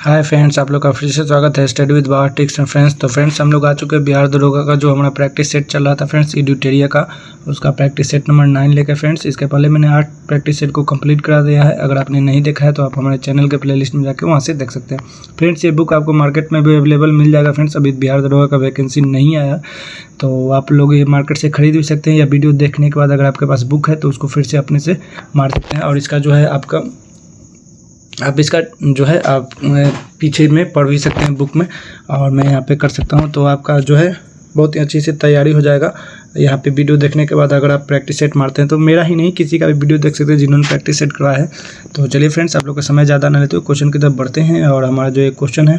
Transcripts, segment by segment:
Hi friends, आप लोग का फिर से स्वागत है study with Baba tips and friends. तो फ्रेंड्स हम लोग आ चुके हैं बिहार दरोगा का जो हमारा प्रैक्टिस सेट चल रहा था फ्रेंड्स एडिटोरिया का, उसका प्रैक्टिस सेट नंबर 9 लेकर फ्रेंड्स। इसके पहले मैंने 8 प्रैक्टिस सेट को कंप्लीट करा दिया है। अगर आपने नहीं देखा है तो आप हमारे चैनल के प्लेलिस्ट में जाकर वहाँ से देख सकते हैं फ्रेंड्स। ये बुक आपको मार्केट में भी अवेलेबल मिल जाएगा फ्रेंड्स। अभी बिहार दरोगा का वैकेंसी नहीं आया तो आप लोग ये मार्केट से खरीद भी सकते हैं, या वीडियो देखने के बाद अगर आपके पास बुक है तो उसको फिर से अपने से मार सकते हैं। और इसका जो है आप इसका जो है आप पीछे में पढ़ भी सकते हैं बुक में, और मैं यहाँ पे कर सकता हूँ। तो आपका जो है बहुत ही अच्छी से तैयारी हो जाएगा। यहाँ पे वीडियो देखने के बाद अगर आप प्रैक्टिस सेट मारते हैं तो मेरा ही नहीं किसी का भी वीडियो देख सकते हैं जिन्होंने प्रैक्टिस सेट कराया है। तो चलिए फ्रेंड्स, आप लोग का समय ज़्यादा ना लेते हुए क्वेश्चन की तरफ बढ़ते हैं। और हमारा जो एक क्वेश्चन है,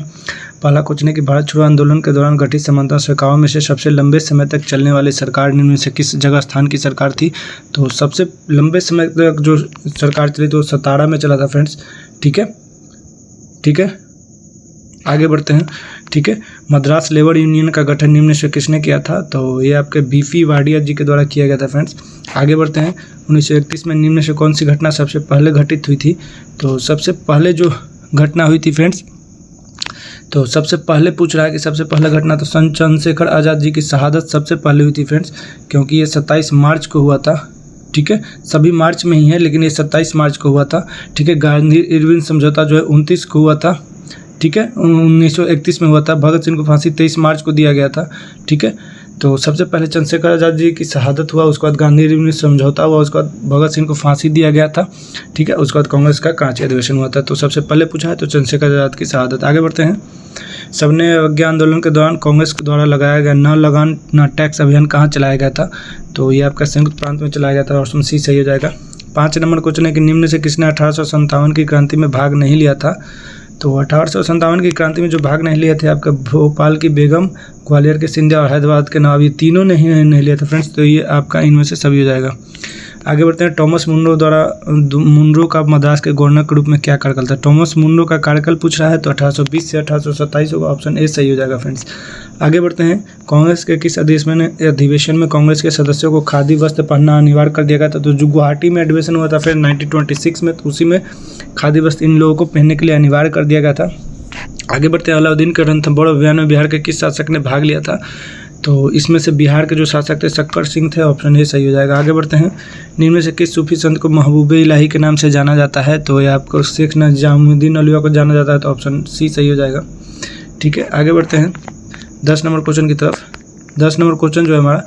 पहला क्वेश्चन है कि भारत छोड़ो आंदोलन के दौरान गठित समानता सरकारों में से सबसे लंबे समय तक चलने वाली सरकार निम्न में से किस जगह स्थान की सरकार थी? तो सबसे लंबे समय तक जो सरकार चली तो 17 में चला था फ्रेंड्स। ठीक है, आगे बढ़ते हैं। ठीक है, मद्रास लेबर यूनियन का गठन निम्न से किसने किया था? तो ये आपके बीपी वाडिया जी के द्वारा किया गया था फ्रेंड्स। आगे बढ़ते हैं। 1931 में निम्न से कौन सी घटना सबसे पहले घटित हुई थी? तो सबसे पहले जो घटना हुई थी फ्रेंड्स, तो सबसे पहले पूछ रहा है कि सबसे पहले घटना, तो सन चंद्रशेखर आज़ाद जी की शहादत सबसे पहले हुई थी फ्रेंड्स, क्योंकि ये 27 मार्च को हुआ था। ठीक है, सभी मार्च में ही है लेकिन ये 27 मार्च को हुआ था। ठीक है, गांधी इरविन समझौता जो है 29 को हुआ था। ठीक है, 1931 में हुआ था। भगत सिंह को फांसी 23 मार्च को दिया गया था। ठीक है, तो सबसे पहले चंद्रशेखर आज़ाद जी की शहादत हुआ, उसके बाद गांधी इरविन समझौता हुआ, उसके बाद भगत सिंह को फांसी दिया गया था। ठीक है, उसके बाद कांग्रेस का कांची अधिवेशन हुआ था। तो सबसे पहले पूछा है तो चंद्रशेखर आज़ाद की शहादत। आगे बढ़ते हैं। सबने अवज्ञा आंदोलन के दौरान कांग्रेस के द्वारा लगाया गया न लगान न टैक्स अभियान कहाँ चलाया गया था? तो ये आपका संयुक्त प्रांत में चलाया गया था। ऑप्शन सी सही हो जाएगा। 5 नंबर क्वेश्चन है कि निम्न से किसने 1857 की क्रांति में भाग नहीं लिया था? तो 1857 की क्रांति में जो भाग नहीं लिए थे आपका भोपाल की बेगम, ग्वालियर के सिंधिया और हैदराबाद के नवाब, ये तीनों नहीं लिया था फ्रेंड्स। तो ये आपका इनमें से सभी हो जाएगा। आगे बढ़ते हैं। टॉमस मुनरो द्वारा मुनरो का मद्रास के गवर्नर के रूप में क्या कार्यकाल था? टॉमस मुनरो का कार्यकाल पूछ रहा है तो 1820 से 1827 होगा। ऑप्शन ए सही हो जाएगा फ्रेंड्स। आगे बढ़ते हैं। कांग्रेस के किस अधिवेशन में कांग्रेस के सदस्यों को खादी वस्त्र पहनना अनिवार्य कर दिया गया था? तो जो गुवाहाटी में अधिवेशन हुआ था फिर 1926 में, तो उसी में खादी वस्त्र इन लोगों को पहनने के लिए अनिवार्य कर दिया गया था। आगे बढ़ते हैं। अलाउद्दीन के रणथंभौर अभियान में बिहार के किस शासक ने भाग लिया था? तो इसमें से बिहार के जो शासक थे शक्कर सिंह थे। ऑप्शन ए सही हो जाएगा। आगे बढ़ते हैं। निम्न से किस सूफी संत को महबूबे इलाही के नाम से जाना जाता है? तो ये आपको शेख निजामुद्दीन औलिया को जाना जाता है। तो ऑप्शन सी सही हो जाएगा। ठीक है, आगे बढ़ते हैं 10 नंबर क्वेश्चन की तरफ। 10 नंबर क्वेश्चन जो है हमारा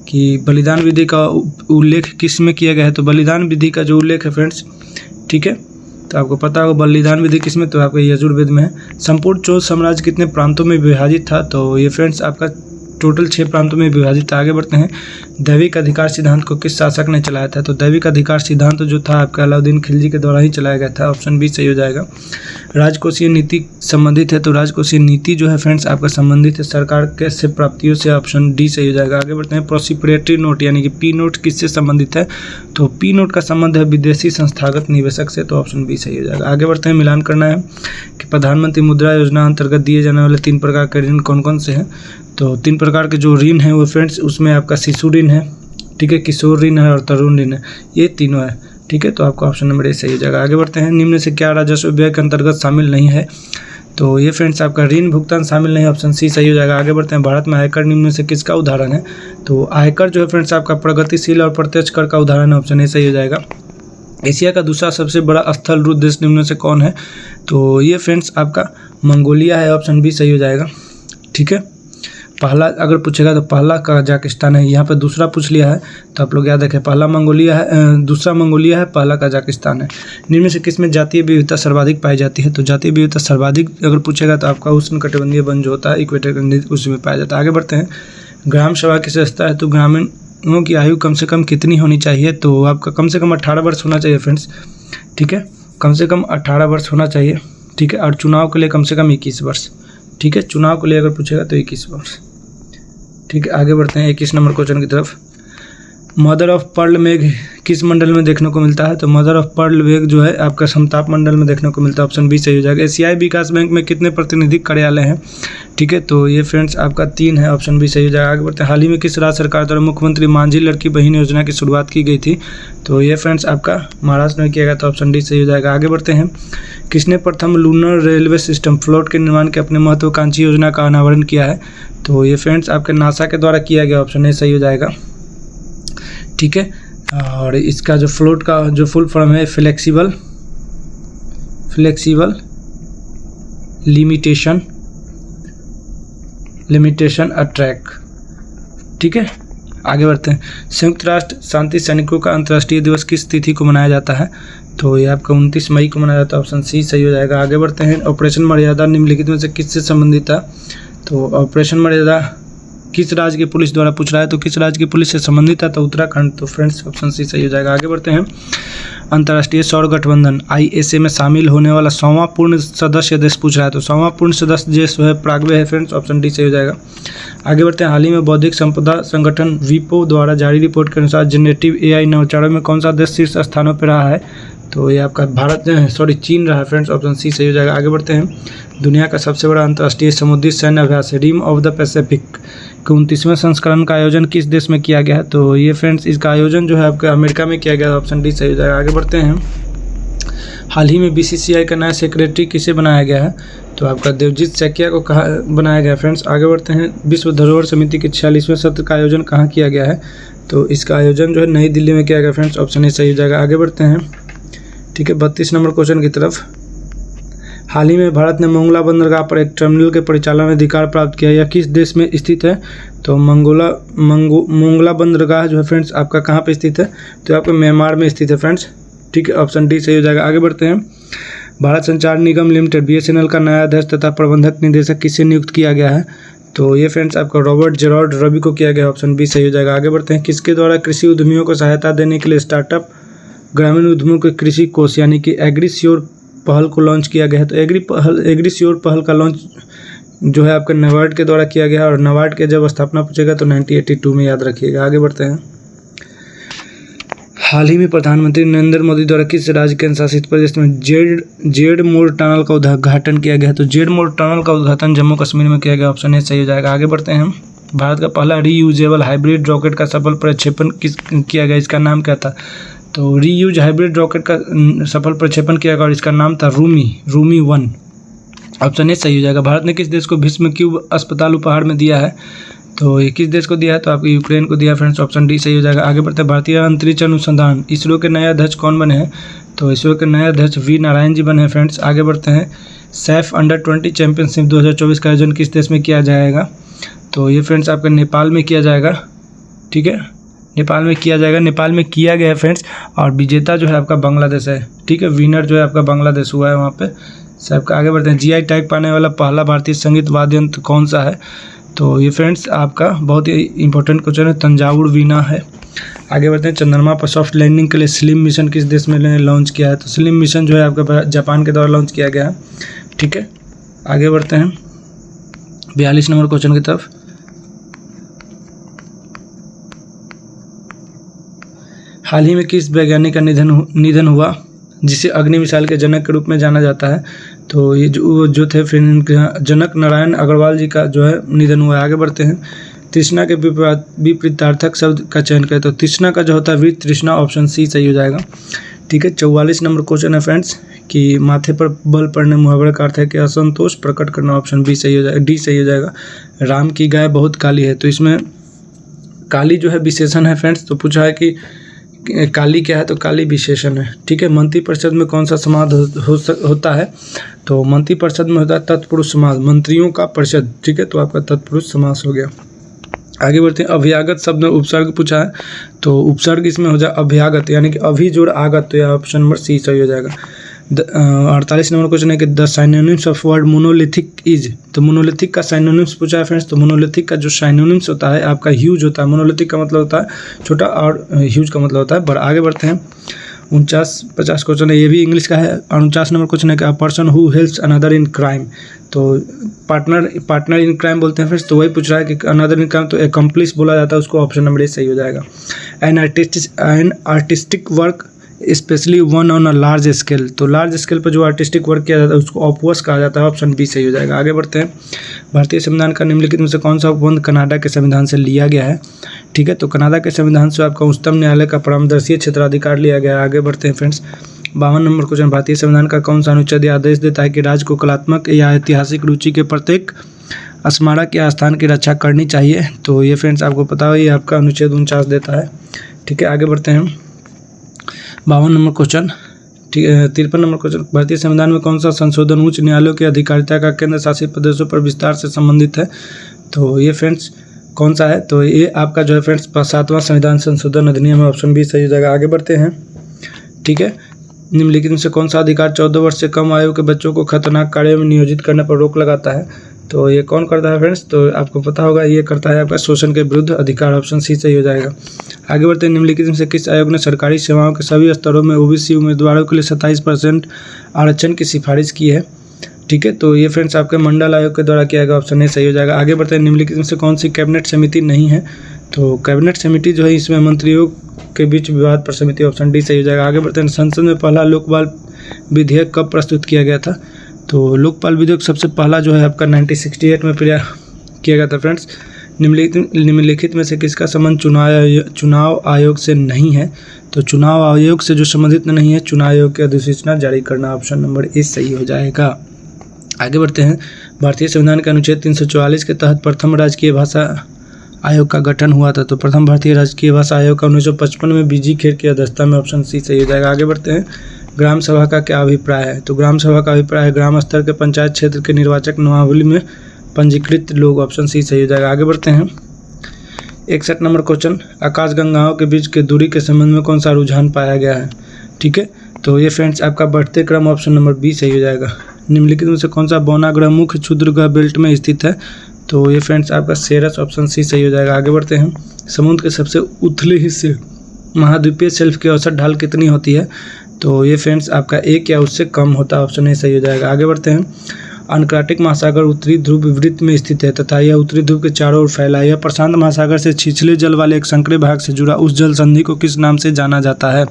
कि बलिदान विधि का उल्लेख किस में किया गया है? तो बलिदान विधि का जो उल्लेख है फ्रेंड्स, ठीक है, तो आपको पता होगा बलिदान विधि किस में, तो आपका यजुर्वेद में है। संपूर्ण चोल साम्राज्य कितने प्रांतों में विभाजित था? तो ये फ्रेंड्स आपका टोटल 6 प्रांतों में विभाजित था। आगे बढ़ते हैं। दैविक अधिकार सिद्धांत को किस शासक ने चलाया था? तो दैविक अधिकार सिद्धांत जो था आपका अलाउद्दीन खिलजी के द्वारा ही चलाया गया था। ऑप्शन बी सही हो जाएगा। राजकोषीय नीति संबंधित है, तो राजकोषीय नीति जो है फ्रेंड्स आपका संबंधित है सरकार के से प्राप्तियों से। ऑप्शन डी सही हो जाएगा। आगे बढ़ते हैं। प्रोसिपरेटरी नोट यानी कि पी नोट किससे संबंधित है? तो पी नोट का संबंध है विदेशी संस्थागत निवेशक से। तो ऑप्शन बी सही हो जाएगा। आगे बढ़ते हैं। मिलान करना है कि प्रधानमंत्री मुद्रा योजना अंतर्गत दिए जाने वाले 3 प्रकार के ऋण कौन कौन से हैं? तो 3 प्रकार के जो ऋण हैं वो फ्रेंड्स, उसमें आपका शिशु ऋण है, ठीक है, किशोर ऋण है और तरुण ऋण है, ये तीनों है। ठीक है, तो आपका ऑप्शन नंबर ए सही हो जाएगा। आगे बढ़ते हैं। निम्न से क्या राजस्व व्यय के अंतर्गत शामिल नहीं है? तो ये फ्रेंड्स आपका ऋण भुगतान शामिल नहीं है। ऑप्शन सी सही हो जाएगा। आगे बढ़ते हैं। भारत में आयकर निम्न से किसका उदाहरण है? तो आयकर जो है फ्रेंड्स आपका प्रगतिशील और प्रत्यक्ष कर का उदाहरण है। ऑप्शन ए सही हो जाएगा। एशिया का दूसरा सबसे बड़ा स्थल रूप देश निम्न से कौन है? तो ये फ्रेंड्स आपका मंगोलिया है। ऑप्शन बी सही हो जाएगा। ठीक है, पहला अगर पूछेगा तो पहला कजाकिस्तान है। यहाँ पे दूसरा पूछ लिया है तो आप लोग याद रखें, पहला मंगोलिया है, दूसरा मंगोलिया है, पहला कजाकिस्तान है। निम्न से किसमें जातीय विविधता सर्वाधिक पाई जाती है? तो जातीय विविधता सर्वाधिक अगर पूछेगा तो आपका उष्णकटिबंधीय वन जो होता है इक्वेटर के उसमें पाया जाता है। आगे बढ़ते हैं। ग्राम सभा की सदस्यता है तो ग्रामीणों की आयु कम से कम कितनी होनी चाहिए? तो आपका कम से कम 18 वर्ष होना चाहिए फ्रेंड्स। ठीक है, कम से कम 18 वर्ष होना चाहिए। ठीक है, और चुनाव के लिए कम से कम 21 वर्ष। ठीक है, चुनाव के लिए अगर पूछेगा तो 21 वर्ष। ठीक है, आगे बढ़ते हैं 21 नंबर क्वेश्चन की तरफ। मदर ऑफ पर्ल मेघ किस मंडल में देखने को मिलता है? तो मदर ऑफ पर्ल मेघ जो है आपका समताप मंडल में देखने को मिलता है। ऑप्शन बी सही हो जाएगा। एशियाई विकास बैंक में कितने प्रतिनिधिक कार्यालय हैं? ठीक है, तो ये फ्रेंड्स आपका 3 है। ऑप्शन बी सही हो जाएगा। आगे बढ़ते हैं। हाल ही में किस राज्य सरकार द्वारा मुख्यमंत्री मांझी लड़की बहन योजना की शुरुआत की गई थी? तो ये फ्रेंड्स आपका महाराष्ट्र में किया गया था। ऑप्शन डी सही हो जाएगा। आगे बढ़ते हैं। किसने प्रथम लूनर रेलवे सिस्टम फ्लोट के निर्माण के अपने महत्वाकांक्षी योजना का अनावरण किया है? तो ये फ्रेंड्स आपके नासा के द्वारा किया गया। ऑप्शन ए सही हो जाएगा। ठीक है, और इसका जो फ्लोट का जो फुल फॉर्म है फ्लेक्सिबल लिमिटेशन अट्रैक। ठीक है, आगे बढ़ते हैं। संयुक्त राष्ट्र शांति सैनिकों का अंतर्राष्ट्रीय दिवस किस तिथि को मनाया जाता है? तो ये आपका 29 मई को मनाया जाता है। ऑप्शन सी सही हो जाएगा। आगे बढ़ते हैं। ऑपरेशन मर्यादा निम्नलिखित में से किससे संबंधित था? तो ऑपरेशन मर्यादा किस राज्य की पुलिस द्वारा पूछ रहा है? तो किस राज्य की पुलिस से संबंधित है? तो उत्तराखंड। तो फ्रेंड्स ऑप्शन सी सही हो जाएगा। आगे बढ़ते हैं। अंतर्राष्ट्रीय सौर गठबंधन ISA में शामिल होने वाला 100वां पूर्ण सदस्य देश पूछ रहा है। तो 100वां पूर्ण सदस्य देश जो है पराग्वे है फ्रेंड्स। ऑप्शन डी सही हो जाएगा। आगे बढ़ते हैं। हाल ही में बौद्धिक संपदा संगठन WIPO द्वारा जारी रिपोर्ट के अनुसार जनरेटिव AI नवाचारों में कौन सा देश शीर्ष स्थानों पर रहा है? तो ये आपका चीन रहा है फ्रेंड्स। ऑप्शन सी सही हो जाएगा। आगे बढ़ते हैं। दुनिया का सबसे बड़ा अंतर्राष्ट्रीय समुद्री सैन्य अभ्यास रिम ऑफ द पैसिफिक के 29वें संस्करण का आयोजन किस देश में किया गया है? तो ये फ्रेंड्स इसका आयोजन जो है आपका अमेरिका में किया गया है। ऑप्शन डी सही हो जाएगा। आगे बढ़ते हैं। हाल ही में BCCI का नया सेक्रेटरी किसे बनाया गया है? तो आपका देवजीत सैकिया को कहा बनाया गया फ्रेंड्स। आगे बढ़ते हैं। विश्व धरोहर समिति के 46वें सत्र का आयोजन कहाँ किया गया है? तो इसका आयोजन जो है नई दिल्ली में किया गया फ्रेंड्स। ऑप्शन ए सही हो जाएगा। आगे बढ़ते हैं। ठीक है, 32 नंबर क्वेश्चन की तरफ। हाल ही में भारत ने मोंगला बंदरगाह पर एक टर्मिनल के परिचालन अधिकार प्राप्त किया। यह किस देश में स्थित है? तो मोंगला बंदरगाह जो है फ्रेंड्स आपका कहाँ पे स्थित है? तो आपके म्यांमार में स्थित है फ्रेंड्स। ठीक है, ऑप्शन डी सही हो जाएगा। आगे बढ़ते हैं। भारत संचार निगम लिमिटेड BSNL का नया अध्यक्ष तथा प्रबंधक निदेशक किसे नियुक्त किया गया है? तो ये फ्रेंड्स आपका रॉबर्ट जेरार्ड रवि को किया गया। ऑप्शन बी सही हो जाएगा। आगे बढ़ते हैं। किसके द्वारा कृषि उद्यमियों को सहायता देने के लिए स्टार्टअप ग्रामीण उद्यमों के कृषि कोष यानी कि एग्रीश्योर पहल को लॉन्च किया गया है? तो एग्रीश्योर पहल का लॉन्च जो है आपका नाबार्ड के द्वारा किया गया, और नाबार्ड के जब स्थापना पूछेगा तो 1982 में याद रखिएगा। आगे बढ़ते हैं। हाल ही में प्रधानमंत्री नरेंद्र मोदी द्वारा किस राज्य केंद्र शासित प्रदेश में जेड मोर टनल का उद्घाटन किया गया है? तो जेड मोर टनल का उद्घाटन जम्मू कश्मीर में किया गया। ऑप्शन ए सही हो जाएगा। आगे बढ़ते हैं। भारत का पहला रीयूजेबल हाइब्रिड रॉकेट का सफल प्रक्षेपण किया गया, इसका नाम क्या था? तो रीयूज हाइब्रिड रॉकेट का सफल प्रक्षेपण किया गया और इसका नाम था रूमी 1। ऑप्शन ए सही हो जाएगा। भारत ने किस देश को भीष्म क्यूब अस्पताल उपहार में दिया है? तो ये किस देश को दिया है? तो आपको यूक्रेन को दिया फ्रेंड्स। ऑप्शन डी सही हो जाएगा। आगे बढ़ते हैं। भारतीय अंतरिक्ष अनुसंधान इसरो के नए अध्यक्ष कौन बने हैं? तो इसरो के नए अध्यक्ष वी नारायण जी बने हैं फ्रेंड्स। आगे बढ़ते हैं। सैफ अंडर-20 चैंपियनशिप 2024 का आयोजन किस देश में किया जाएगा? तो ये फ्रेंड्स आपका नेपाल में किया जाएगा। ठीक है, नेपाल में किया जाएगा। नेपाल में किया गया है फ्रेंड्स, और विजेता जो है आपका बांग्लादेश है। ठीक है, विनर जो है आपका बांग्लादेश हुआ है वहाँ पे सब का। आगे बढ़ते हैं। GI टैग पाने वाला पहला भारतीय संगीत वाद्य यंत्र कौन सा है? तो ये फ्रेंड्स आपका बहुत ही इंपॉर्टेंट क्वेश्चन है, तंजावुर वीणा है। आगे बढ़ते हैं। चंद्रमा पर सॉफ्ट लैंडिंग के लिए स्लिम मिशन किस देश में लॉन्च किया है? तो स्लिम मिशन जो है आपका जापान के द्वारा लॉन्च किया गया है। ठीक है, आगे बढ़ते हैं 42 नंबर क्वेश्चन की तरफ। हाल ही में किस वैज्ञानिक का निधन हुआ जिसे अग्नि मिसाइल के जनक के रूप में जाना जाता है? तो ये जो थे जनक नारायण अग्रवाल जी का जो है निधन हुआ है। आगे बढ़ते हैं। तृष्णा के विपरीतार्थक शब्द का चयन करें। तो तृष्णा का जो होता है वीर तृष्णा। ऑप्शन सी सही हो जाएगा। ठीक है, 44 नंबर क्वेश्चन है फ्रेंड्स कि माथे पर बल पड़ने मुहावरे का अर्थ है कि असंतोष प्रकट करना। ऑप्शन बी सही हो जाएगा। डी सही हो जाएगा। राम की गाय बहुत काली है, तो इसमें काली जो है विशेषण है फ्रेंड्स। तो पूछा है कि काली क्या है? तो काली विशेषण है। ठीक है, मंत्रिपरिषद में कौन सा समाज होता है? तो मंत्रिपरिषद में होता है तत्पुरुष समास, मंत्रियों का परिषद। ठीक है, तो आपका तत्पुरुष समास हो गया। आगे बढ़ते हैं। अभ्यागत शब्द में उपसर्ग पूछा है, तो उपसर्ग इसमें हो जाए अभ्यागत, यानी कि अभी जोड़ आगत। तो यह ऑप्शन नंबर सी सही हो जाएगा। 48 नंबर क्वेश्चन है कि the synonyms of word monolithic is. तो मोनोलिथिक का साइनोनिम्स पूछा है फ्रेंड्स। तो मोनोलिथिक का जो साइनोनिम्स होता है आपका ह्यूज होता है। मोनोलिथिक का मतलब होता है छोटा और ह्यूज का मतलब होता है बड़ा। आगे बढ़ते हैं। 49-50 क्वेश्चन है, ये भी इंग्लिश का है। 49 नंबर क्वेश्चन है कि a person who helps another in crime, तो पार्टनर इन क्राइम बोलते हैं फ्रेंड्स, तो वही पूछ रहा है कि अनदर इन क्राइम तो एक्म्प्लिस बोला जाता है उसको, ऑप्शन नंबर ए सही हो जाएगा। An artistic work specially one on a large scale, तो लार्ज स्केल पर जो आर्टिस्टिक वर्क किया जाता है उसको ऑपवर्स कहा जाता है, ऑप्शन बी सही हो जाएगा। आगे बढ़ते हैं। भारतीय संविधान का निम्नलिखित में से कौन सा उपबंध कनाडा के संविधान से लिया गया है? ठीक है, तो कनाडा के संविधान से आपका उच्चतम न्यायालय का परामर्शीय क्षेत्राधिकार लिया गया है। आगे बढ़ते हैं फ्रेंड्स। 52 नंबर क्वेश्चन, भारतीय संविधान का कौन सा अनुच्छेद आदेश देता है कि राज्य को कलात्मक या ऐतिहासिक रुचि के प्रत्येक स्मारक या स्थान की रक्षा करनी चाहिए? तो ये फ्रेंड्स आपको पता हो, ये आपका अनुच्छेद 49 देता है। ठीक है, आगे बढ़ते हैं। 52 नंबर क्वेश्चन, ठीक है। 53 नंबर क्वेश्चन, भारतीय संविधान में कौन सा संशोधन उच्च न्यायालयों की अधिकारिता का केंद्र शासित प्रदेशों पर विस्तार से संबंधित है? तो ये फ्रेंड्स कौन सा है? तो ये आपका जो है फ्रेंड्स 7वां संविधान संशोधन अधिनियम है, ऑप्शन बी सही हो जाएगा। आगे बढ़ते हैं। ठीक है, निम्नलिखित में से कौन सा अधिकार 14 वर्ष से कम आयु के बच्चों को खतरनाक कार्यों में नियोजित करने पर रोक लगाता है? तो ये कौन करता है फ्रेंड्स? तो आपको पता होगा, ये करता है आपका शोषण के विरुद्ध अधिकार, ऑप्शन सी सही हो जाएगा। आगे बढ़ते हैं। निम्नलिखित में से किस आयोग ने सरकारी सेवाओं के सभी स्तरों में ओबीसी उम्मीदवारों के लिए 27% आरक्षण की सिफारिश की है? ठीक है, तो ये फ्रेंड्स आपके मंडल आयोग के द्वारा किया गया, ऑप्शन ए सही हो जाएगा। आगे बढ़ते हैं। निम्नलिखित में से कौन सी कैबिनेट समिति नहीं है? तो कैबिनेट समिति जो है इसमें मंत्रियों के बीच विवाद पर समिति, ऑप्शन डी सही हो जाएगा। आगे बढ़ते हैं। संसद में पहला लोकपाल विधेयक कब प्रस्तुत किया गया था? तो लोकपाल विधेयक सबसे पहला जो है आपका 1968 में किया गया था फ्रेंड्स। निम्नलिखित में से किसका संबंध चुनाव आयोग से नहीं है? तो चुनाव आयोग से जो संबंधित नहीं है, चुनाव आयोग की अधिसूचना जारी करना, ऑप्शन नंबर ए सही हो जाएगा। आगे बढ़ते हैं। भारतीय संविधान के अनुच्छेद 344 के तहत प्रथम राजकीय भाषा आयोग का गठन हुआ था। तो प्रथम भारतीय राजकीय भाषा आयोग का 1955 में बीजी खेर की अध्यक्षता में, ऑप्शन सी सही हो जाएगा। आगे बढ़ते हैं। ग्राम सभा का क्या अभिप्राय है? तो ग्राम सभा का अभिप्राय है ग्राम स्तर के पंचायत क्षेत्र के निर्वाचक नामावली में पंजीकृत लोग, ऑप्शन सी सही हो जाएगा। आगे बढ़ते हैं। 61 नंबर क्वेश्चन, आकाशगंगाओं के बीच की दूरी के संबंध में कौन सा रुझान पाया गया है? ठीक है, तो ये फ्रेंड्स आपका बढ़ते क्रम, ऑप्शन नंबर बी सही हो जाएगा। निम्नलिखित में से कौन सा बौना ग्रह मुख्य क्षुद्र ग्रह बेल्ट में स्थित है? तो ये फ्रेंड्स आपका सेरस, ऑप्शन सी सही हो जाएगा। आगे बढ़ते हैं। समुद्र के सबसे उथले हिस्से महाद्वीपीय शेल्फ की औसत ढाल कितनी होती है? तो ये फ्रेंड्स आपका 1 या उससे कम होता है, ऑप्शन ए सही हो जाएगा। आगे बढ़ते हैं। अंटार्कटिक महासागर उत्तरी ध्रुव वृत्त में स्थित है तथा यह उत्तरी ध्रुव के चारों ओर फैला है। यह प्रशांत महासागर से छिछले जल वाले एक संकरे भाग से जुड़ा उस जल संधि को किस नाम से जाना जाता है?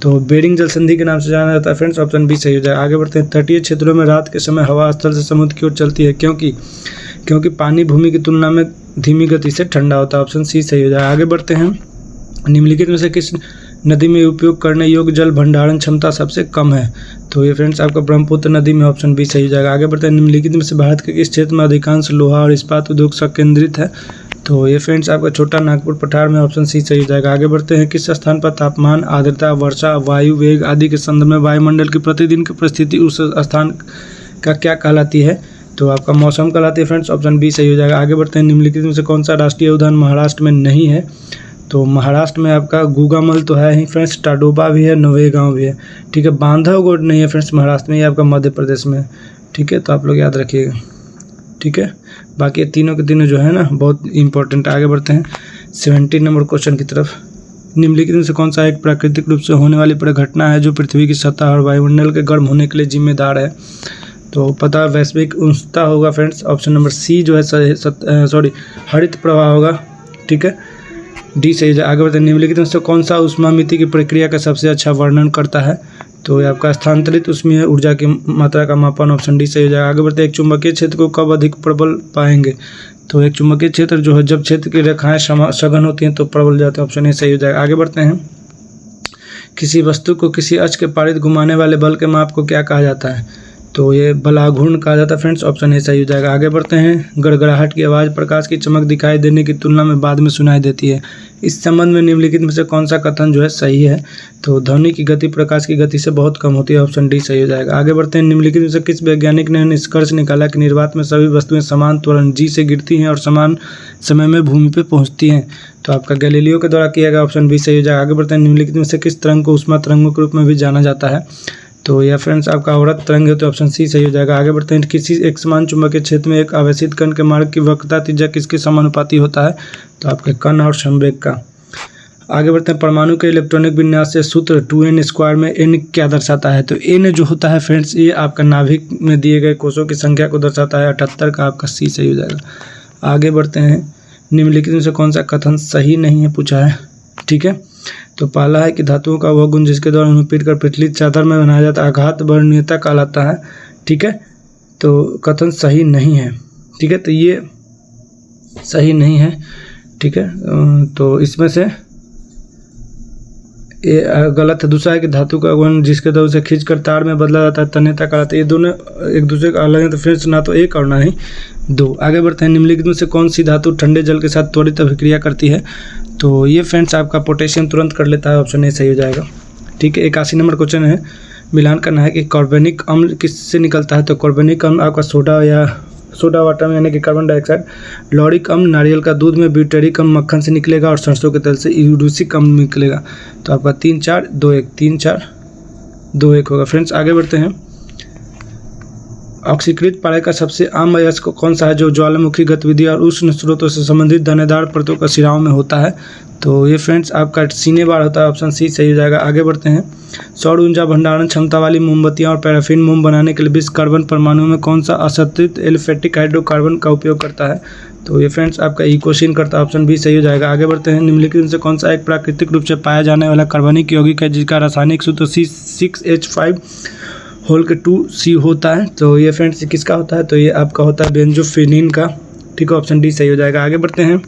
तो बेरिंग जल संधि के नाम से जाना जाता है फ्रेंड्स, ऑप्शन बी सही हो जाएगा। आगे बढ़ते हैं। तटीय क्षेत्रों में रात के समय हवा स्थल से समुद्र की ओर चलती है, क्योंकि पानी भूमि की तुलना में धीमी गति से ठंडा होता है, ऑप्शन सी सही हो जाएगा। आगे बढ़ते हैं। निम्नलिखित में से किस नदी में उपयोग करने योग्य जल भंडारण क्षमता सबसे कम है? तो ये फ्रेंड्स आपका ब्रह्मपुत्र नदी में, ऑप्शन बी सही हो जाएगा। आगे बढ़ते हैं। निम्नलिखित में से भारत के किस क्षेत्र में अधिकांश लोहा और इस्पात उद्योग संकेंद्रित है? तो ये फ्रेंड्स आपका छोटा नागपुर पठार में, ऑप्शन सी सही हो जाएगा। आगे बढ़ते हैं। किस स्थान पर तापमान, आर्द्रता, वर्षा, वायु वेग आदि के संदर्भ में वायुमंडल की प्रतिदिन की परिस्थिति उस स्थान का क्या कहलाती है? तो आपका मौसम कहलाती है फ्रेंड्स, ऑप्शन बी सही हो जाएगा। आगे बढ़ते हैं। निम्नलिखित में से कौन सा राष्ट्रीय उद्यान महाराष्ट्र में नहीं है? तो महाराष्ट्र में आपका गुगामल तो है ही फ्रेंड्स, टाडोबा भी है, नवेगांव भी है। ठीक है, बांधवगढ़ नहीं है फ्रेंड्स महाराष्ट्र में, ये आपका मध्य प्रदेश में है। ठीक है, तो आप लोग याद रखिएगा। ठीक है, बाकी ये तीनों के तीनों जो है ना बहुत इंपॉर्टेंट। आगे बढ़ते हैं 17 नंबर क्वेश्चन की तरफ। निम्नलिखित में से कौन सा एक प्राकृतिक रूप से होने वाली परिघटना है जो पृथ्वी की सतह और वायुमंडल के गर्म होने के लिए जिम्मेदार है? तो पता वैश्विक उष्णता होगा फ्रेंड्स, ऑप्शन नंबर सी जो है हरित प्रवाह होगा। ठीक है, डी सही। आगे बढ़ते हैं। निम्नलिखित में से कौन सा ऊष्मामिति की प्रक्रिया का सबसे अच्छा वर्णन करता है? तो ये आपका स्थानांतरित ऊष्मीय ऊर्जा की मात्रा का मापन, ऑप्शन डी सही हो जाएगा। आगे बढ़ते हैं। एक चुंबकीय क्षेत्र को कब अधिक प्रबल पाएंगे? तो एक चुंबकीय क्षेत्र जो है जब क्षेत्र की रेखाएं सघन होती हैं तो प्रबल जाते हैं, ऑप्शन ए सही हो जाएगा। आगे बढ़ते हैं। किसी वस्तु को किसी अक्ष के पारित घुमाने वाले बल के माप को क्या कहा जाता है? तो ये बलाघूर्ण कहा जाता है फ्रेंड्स, ऑप्शन ए सही हो जाएगा। आगे बढ़ते हैं। गड़गड़ाहट की आवाज़ प्रकाश की चमक दिखाई देने की तुलना में बाद में सुनाई देती है। इस संबंध में निम्नलिखित में से कौन सा कथन जो है सही है? तो ध्वनि की गति प्रकाश की गति से बहुत कम होती है, ऑप्शन डी सही हो जाएगा। आगे बढ़ते हैं। निम्नलिखित में से किस वैज्ञानिक ने निष्कर्ष निकाला कि निर्वात में सभी वस्तुएं समान त्वरण जी से गिरती हैं और समान समय में भूमि पर पहुँचती हैं? तो आपका गैलीलियो के द्वारा किया गया, ऑप्शन बी सही हो जाएगा। आगे बढ़ते हैं। निम्नलिखित में से किस तरंग को ऊष्मा तरंगों के रूप में भी जाना जाता है? तो यह फ्रेंड्स आपका अवरत तरंग है, तो ऑप्शन सी सही हो जाएगा। आगे बढ़ते हैं। किसी एक समान चुंबकीय क्षेत्र में एक आवेशित कण के मार्ग की वक्रता त्रिज्या किसके समानुपाती होता है? तो आपके कण और संवेग का। आगे बढ़ते हैं, परमाणु के इलेक्ट्रॉनिक विन्यास से सूत्र 2n² में n क्या दर्शाता है? तो n जो होता है फ्रेंड्स ये आपका नाभिक में दिए गए कोषों की संख्या को दर्शाता है। 78 का आपका C सही हो जाएगा। आगे बढ़ते हैं, निम्नलिखित में से कौन सा कथन सही नहीं है पूछा है, ठीक है। तो पहला है कि धातुओं का वह गुण जिसके द्वारा उन्हें पीट कर पृथ्वी चादर में बनाया जाता है आघात वर्णनीयता कहलाता है, ठीक है। तो कथन सही नहीं है, ठीक है, तो ये सही नहीं है, ठीक है। तो इसमें से ये गलत है। दूसरा है कि धातु का गुण जिसके द्वारा उसे खींचकर तार में बदला जाता है तन्यता कहलाता है। ये दोनों एक दूसरे का अलग है, तो फ्रेंड्स ना तो एक और ना ही दो। आगे बढ़ते हैं, निम्नलिखित में से कौन सी धातु ठंडे जल के साथ त्वरित अभिक्रिया करती है? तो ये फ्रेंड्स आपका पोटेशियम तुरंत कर लेता है, ऑप्शन ए सही हो जाएगा, ठीक है। 81 नंबर क्वेश्चन है, मिलान करना है कि कार्बनिक अम्ल किससे निकलता है? तो कार्बनिक अम्ल आपका सोडा या सोडा वाटर में यानी कि कार्बन डाइऑक्साइड, लॉरिक अम्ल नारियल का दूध में, ब्यूटेरिक अम्ल मक्खन से निकलेगा और सरसों के तेल से यूरिक अम्ल निकलेगा। तो आपका 3-4-2-1 3-4-2-1 होगा। फ्रेंड्स आगे बढ़ते हैं, ऑक्सीकृत पारे का सबसे आम अयस्क कौन सा है जो ज्वालामुखी गतिविधि और उष्ण स्रोतों से संबंधित दानेदार परतों का शिराओं में होता है? तो ये फ्रेंड्स आपका सीने बार होता है, ऑप्शन सी सही हो जाएगा। आगे बढ़ते हैं, सौर ऊर्जा भंडारण क्षमता वाली मोमबत्तियां और पैराफिन मोम बनाने के लिए 20 कार्बन परमाणुओं में कौन सा असंतृप्त एलिफेटिक हाइड्रोकार्बन का उपयोग करता है? तो ये फ्रेंड्स आपका इकोसिन करता है, ऑप्शन बी सही हो जाएगा। आगे बढ़ते हैं, निम्नलिखित में से कौन सा एक प्राकृतिक रूप से पाया जाने वाला कार्बनिक यौगिक है जिसका रासायनिक सूत्र C6H5 होता है? तो ये फ्रेंड्स किसका होता है? तो ये आपका होता है बेंजोफेनिन का, ठीक है, ऑप्शन डी सही हो जाएगा। आगे बढ़ते हैं,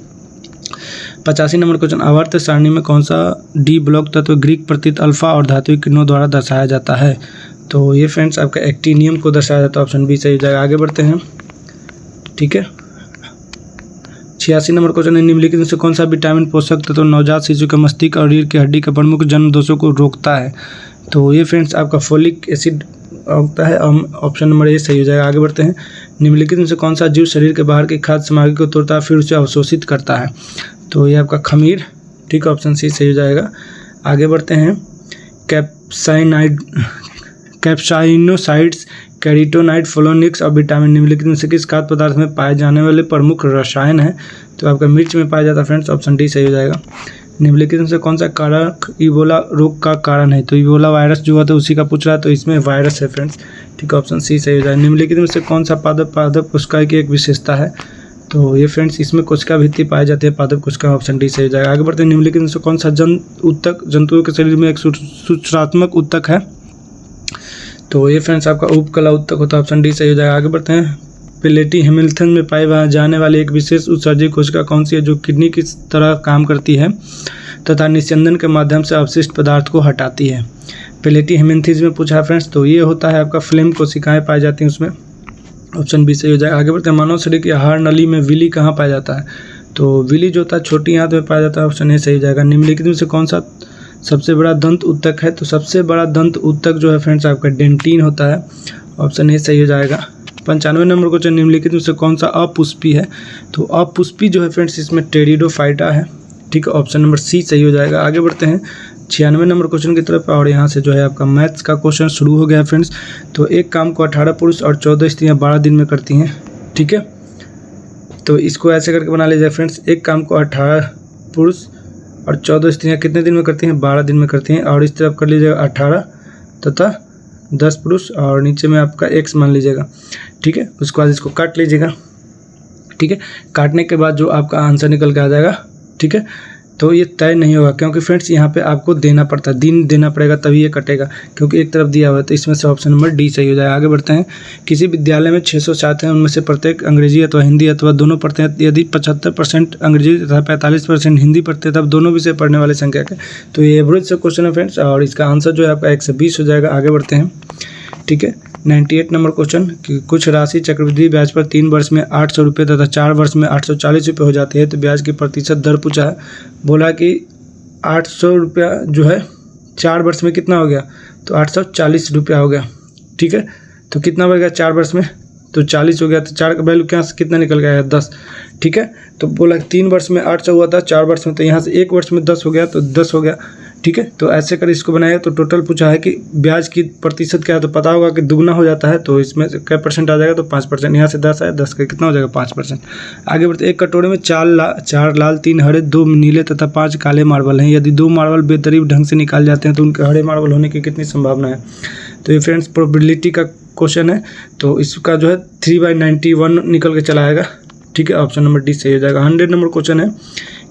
85 नंबर क्वेश्चन, आवर्त सारणी में कौन सा डी ब्लॉक तत्व ग्रीक प्रतीत अल्फा और धात्विक किरणों द्वारा दर्शाया जाता है? तो ये फ्रेंड्स आपका एक्टिनियम को दर्शाया जाता है, ऑप्शन बी सही हो जाएगा। आगे बढ़ते हैं, ठीक है। 86 नंबर क्वेश्चन है, निम्नलिखित में से कौन सा विटामिन पोषक तत्व नवजात शिशु के मस्तिष्क और रीढ़ की हड्डी के प्रमुख जन्म दोषों को रोकता है? तो ये फ्रेंड्स आपका फोलिक एसिड होता है, ऑप्शन नंबर ए सही हो जाएगा। आगे बढ़ते हैं, निम्नलिखित में से कौन सा जीव शरीर के बाहर की खाद्य सामग्री को तोड़ता है फिर उसे अवशोषित करता है? तो ये आपका खमीर, ठीक है, ऑप्शन सी सही हो जाएगा। आगे बढ़ते हैं, कैप्साइनोसाइड्स, कैरोटीनॉइड, फ्लोनिक्स और विटामिन निम्नलिखित में से किस खाद्य पदार्थ में पाए जाने वाले प्रमुख रसायन है? तो आपका मिर्च में पाया जाता है फ्रेंड्स, ऑप्शन डी सही हो जाएगा। निम्नलिखित में से कौन सा कारक इबोला रोग का कारण है? तो इबोला वायरस जो होता है उसी का पूछ रहा है, तो इसमें वायरस है फ्रेंड्स, ठीक है, ऑप्शन सी सही हो जाएगा। निम्नलिखित में से कौन सा पादप कोशिका की एक विशेषता है? तो ये फ्रेंड्स इसमें कोशिका भित्ति पाई जाती है पादप कोशिका, ऑप्शन डी सही हो जाएगा। आगे बढ़ते हैं, निम्नलिखित में से कौन सा जंतुओं के शरीर में एक सूचनात्मक उत्तक है? तो ये फ्रेंड्स आपका उपकला उत्तक होता है, ऑप्शन डी सही हो जाएगा। आगे बढ़ते हैं, प्लेटी हेमिल्टन में पाई जाने वाली एक विशेष उत्सर्जक कोशिका कौन सी है जो किडनी की तरह काम करती है तथा निस्यंदन के माध्यम से अवशिष्ट पदार्थ को हटाती है? प्लेटी हेमिल्टन में पूछा है फ्रेंड्स, तो ये होता है आपका फ्लेम कोशिकाएं पाई जाती हैं उसमें, ऑप्शन बी सही हो जाएगा। आगे बढ़ते हैं, मानव शरीर की आहार नली में विली कहाँ पाया जाता है? तो विली जो होता है छोटी आंत में पाया जाता है, ऑप्शन ए सही हो जाएगा। निम्नलिखित में से कौन सा सबसे बड़ा दंत उत्तक है? तो सबसे बड़ा दंत उत्तक जो है फ्रेंड्स आपका डेंटिन होता है, ऑप्शन ए सही हो जाएगा। 95 नंबर क्वेश्चन, निम्नलिखित में से कौन सा अपुष्पी है? तो अपुष्पी जो है फ्रेंड्स इसमें टेरिडोफाइटा है, ठीक है, ऑप्शन नंबर सी सही हो जाएगा। आगे बढ़ते हैं 96 नंबर क्वेश्चन की तरफ, और यहाँ से जो है आपका मैथ्स का क्वेश्चन शुरू हो गया है फ्रेंड्स। तो एक काम को 18 पुरुष और 14 स्त्रियाँ 12 दिन में करती हैं, ठीक है। तो इसको ऐसे करके बना लीजिए फ्रेंड्स, एक काम को 18 पुरुष और 14 स्त्रियाँ कितने दिन में करती हैं? 12 दिन में करती हैं। और इस तरफ कर लीजिएगा 18 तथा 10 पुरुष और नीचे में आपका x मान लीजिएगा, ठीक है। उसके बाद इसको काट लीजिएगा, ठीक है। काटने के बाद जो आपका आंसर निकल के आ जाएगा, ठीक है। तो ये तय नहीं होगा क्योंकि फ्रेंड्स यहाँ पे आपको देना पड़ता है, दिन देना पड़ेगा तभी ये कटेगा, क्योंकि एक तरफ दिया हुआ है। तो इसमें से ऑप्शन नंबर डी सही हो जाएगा। आगे बढ़ते हैं, किसी विद्यालय में 600 छात्र हैं, उनमें से प्रत्येक अंग्रेजी अथवा हिंदी अथवा दोनों पढ़ते हैं। यदि 75% अंग्रेजी तथा 45% हिंदी पढ़ते हैं तब दोनों विषय पढ़ने वाले संख्या के। तो ये एवरेज से क्वेश्चन है फ्रेंड्स, और इसका आंसर जो है आपका 120 हो जाएगा। आगे बढ़ते हैं, ठीक है। 98 नंबर क्वेश्चन, कि कुछ राशि चक्रवृद्धि ब्याज पर 3 वर्ष में 800 रुपये तथा 4 वर्ष में 840 रुपये हो जाती है, तो ब्याज की प्रतिशत दर पूछा है। बोला कि 800 रुपया जो है 4 वर्ष में कितना हो गया? तो 840 रुपया हो गया, ठीक है। तो कितना बढ़ गया 4 वर्ष में? तो 40 हो गया, तो 4 का वैल्यू क्या कितना निकल गया है? 10, ठीक है। तो बोला 3 वर्ष में 800 हुआ था, 4 वर्ष में, तो यहाँ से 1 वर्ष में 10 हो गया, तो 10 हो गया, ठीक है। तो ऐसे कर इसको बनाएगा तो टोटल पूछा है कि ब्याज की प्रतिशत क्या है, तो पता होगा कि दुगना हो जाता है तो इसमें क्या परसेंट आ जाएगा, तो 5%। यहाँ से 10 आया, 10 का कितना हो जाएगा 5%। आगे बढ़ते, एक कटोरे में 4 लाल 3 हरे 2 नीले तथा 5 काले मार्बल हैं। यदि 2 मार्बल बेतरतीब ढंग से निकाल जाते हैं तो उनके हरे मार्बल होने की कितनी संभावना है। तो ये फ्रेंड्स प्रोबेबिलिटी का क्वेश्चन है, तो इसका जो है 3/91 निकल के चला आएगा, ठीक है। ऑप्शन नंबर डी सही हो जाएगा। 100 नंबर क्वेश्चन है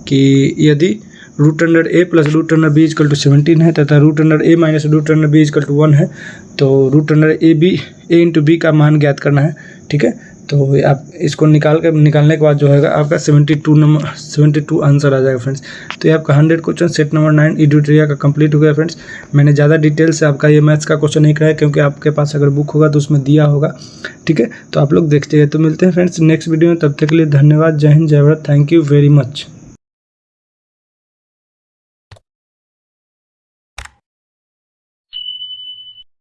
कि यदि √a plus √b equal to 17 है तथा √a minus √b equal to 1 है, तो a इंटू बी का मान ज्ञात करना है, ठीक है। तो आप इसको निकालने के बाद जो है आपका 72 आंसर आ जाएगा फ्रेंड्स। तो ये आपका 100 क्वेश्चन सेट नंबर 9 एडुटेरिया का कंप्लीट हो गया फ्रेंड्स। मैंने ज़्यादा डिटेल से आपका ये मैथ्स का क्वेश्चन नहीं कराया क्योंकि आपके पास अगर बुक होगा तो उसमें दिया होगा, ठीक है। तो आप लोग देखते हैं। तो मिलते हैं फ्रेंड्स नेक्स्ट वीडियो में, तब तक के लिए धन्यवाद। जय हिंद, जय Bharat, thank you very much.